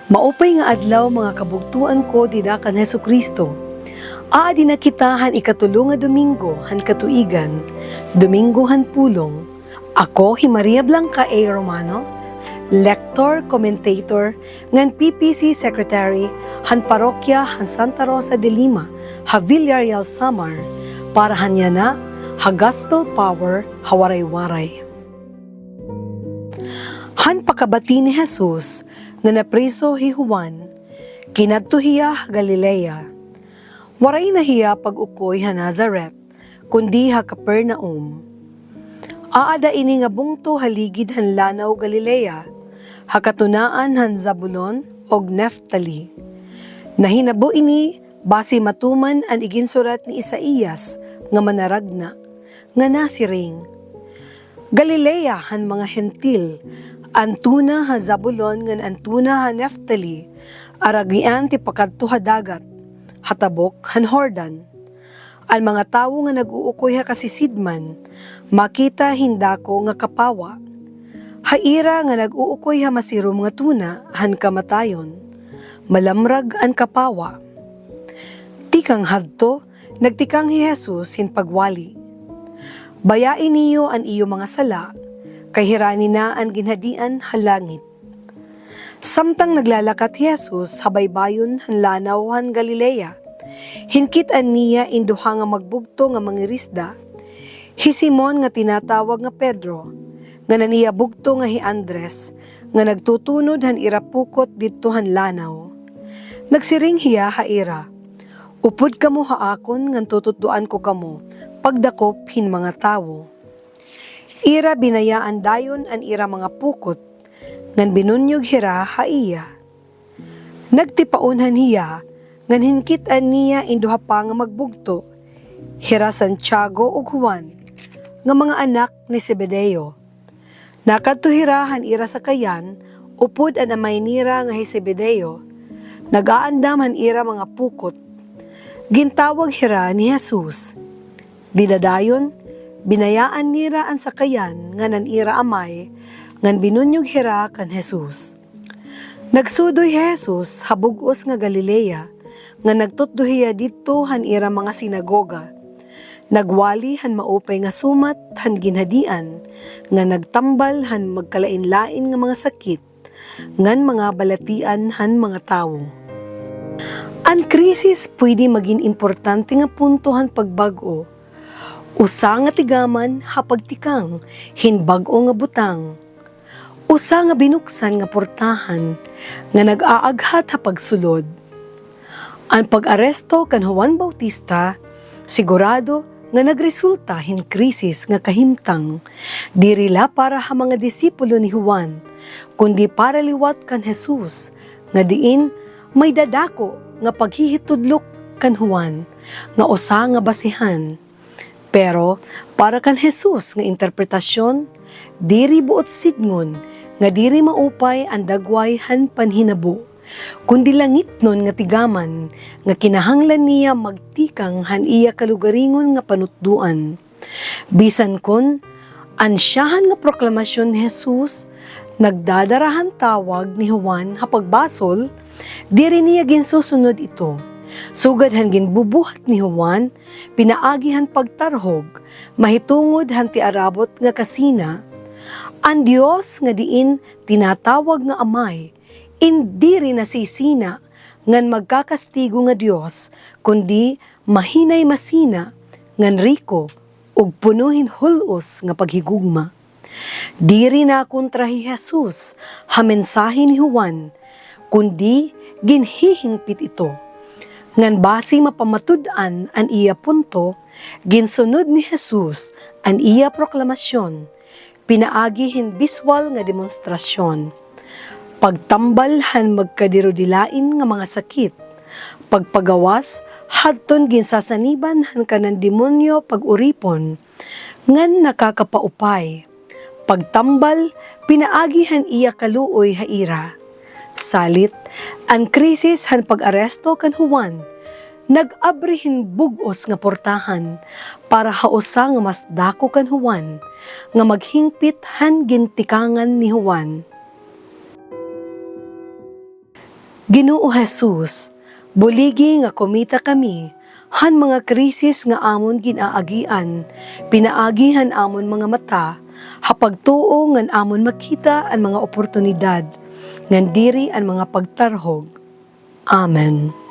Maupay nga adlaw mga kabugtuan ko dida kan Hesukristo. Adi na kita han ikatulo nga Domingo han katuigan, Domingo han pulong. Ako hi Maria Blanca A. Romano, Lector, Commentator, ngan PPC Secretary han Parokya han Santa Rosa de Lima, ha Villarreal Samar, para hanya na ha Gospel Power hawaray-waray. Han pakabati ni Jesus nga napriso hi Juan, kinadto hiya Galilea. Waray na hiya pag-ukoy ha Nazaret, kundi ha Capernaum. Aada ini nga bungto haligid han lanaw Galilea, ha katunaan han Zabulon og Neftali. Nahinabo ini basi matuman an iginsurat ni Isaías nga manaragna, nga nasiring. Galilea han mga hentil, antuna ha Zabulon ngan antuna ha Neftali, aragian ti pakadto ha dagat, hatabok han Jordan. Ang mga tawo nga nag-uukoy ha kasisidman, makita hindako nga kapawa. Haira nga nag-uukoy ha masirom nga tuna han kamatayon, malamrag an kapawa. Tikang hadto, nagtikang hi Jesus hin pagwali. Bayain niyo an iyo mga sala, kay hirani na ang ginhadian halangit. Samtang naglalakat Jesus sa baybayon han lanaw han Galilea, hinkit-an niya induha nga magbugto nga mangirisda, hi Simon nga tinatawag nga Pedro, nga naniya bugto nga hi Andres, nga nagtutunod han irapukot didto han lanaw. Nagsiring hiya haira, upod kamo haakon ngan tututuan ko kamo, pagdakop hin mga tawo. Ira binayaan dayon an ira mga pukot, ngan binunyog hira haiya. Nagtipaunhan hiya, ngan hinkit-an niya induha pa nga magbugto, hira Santiago ug Juan, nga mga anak ni Zebedeo. Nakadto hirahan ira sa kayan, upod an amay nira nga hi Zebedeo, nagaandam han ira mga pukot. Gintawag hira ni Jesus. Didadayon, binayaan nira ang sakayan nga nanira amay, ngan binunyog hira kan Jesus. Nagsudoy Jesus habugos nga Galilea, nga nagtutduhiya dito han ira mga sinagoga. Nagwali han maupay nga sumat han ginhadian, nga nagtambal han magkalain-lain nga mga sakit, ngan mga balatian han mga tawo. Ang krisis pwede maging importante nga punto han pagbago. Usa nga tigaman hapagtikang, hinbag-o nga butang. Usa nga binuksan nga portahan, nga nag-aaghat hapagsulod. Ang pag-aresto kan Juan Bautista, sigurado nga nagresulta hin krisis nga kahimtang, dirila para ha mga disipulo ni Juan, kundi para liwat kan Jesus, nga diin may dadako nga paghihitudlok kan Juan, nga usa nga basihan. Pero para kan Jesus nga interpretasyon, diri buot sidngon nga diri maupay ang dagway han panhinabo, kundi langit nun nga tigaman nga kinahanglan niya magtikang han iya kalugaringon nga panutduan. Bisan kon ansyahan nga proklamasyon ni Jesus, nagdadarahan tawag ni Juan hapagbasol, diri niya ginsusunod ito. Sugad han ginbubuhat ni Juan, pinaagihan pagtarhog, mahitungod han ti arabot nga kasina. Ang Dios nga diin tinatawag nga amay, indiri nasisina, ngan magkakastigo nga Dios, kundi mahinay masina, ngan riko, ug punuhin hulos nga paghigugma. Diri na kontra hi Jesus, ha mensahe ni Juan, kundi ginhihingpit ito. Ngan basi mapamatud-an an iya punto, ginsunod ni Jesus an iya proklamasyon, pinaagi hin biswal nga demonstrasyon. Pagtambal han magkadirudilain nga mga sakit, pagpagawas hadton ginsasaniban han kanan demonyo pag-uripon, ngan nakakapaupay. Pagtambal pinaagi han iya kaluoy haira. Salit, ang krisis han pag-aresto kan Juan, nag-abrihin bugos nga portahan para hausa nga mas dako kan Juan nga maghingpit han gintikangan ni Juan. Ginoo Jesus, buligi nga kumita kami han mga krisis nga amon ginaagian, pinaagihan amon mga mata, hapagtuo ngan amon makita ang mga oportunidad, ngan diri ang mga pagtarhog. Amen.